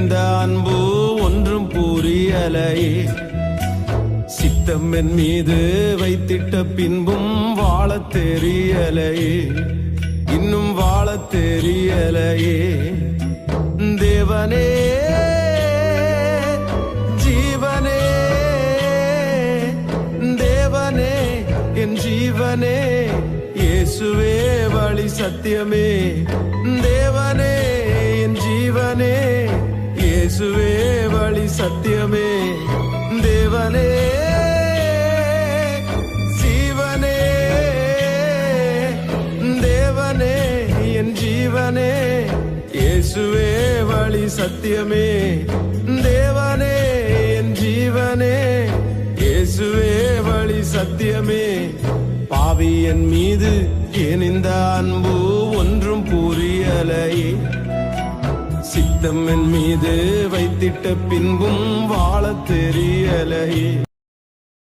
இந்த அன்பு ஒன்றும் புரியலையே. சித்தம் என் மீது வைத்திட்ட பின்பும் வாழத் தெரியலையே, இன்னும் வாழத் தெரியலையே. தேவனே ஜீவனே, தேவனே என் ஜீவனே, இயேசுவே வழி சத்தியமே. தேவனே என் ஜீவனே, இயேசுவே வழி சத்தியமே. தேவனே ஜீவனே, தேவனே என் ஜீவனே, இயேசுவே வழி சத்தியமே. தேவனே என் ஜீவனே, இயேசுவே வழி சத்தியமே. பாவி என் மீது ஏன் இந்த அன்பு ஒன்றும் புரியலையே. சித்தம் என் மீது வைத்திட்ட பின்பும் வாழத் தெரியலையே.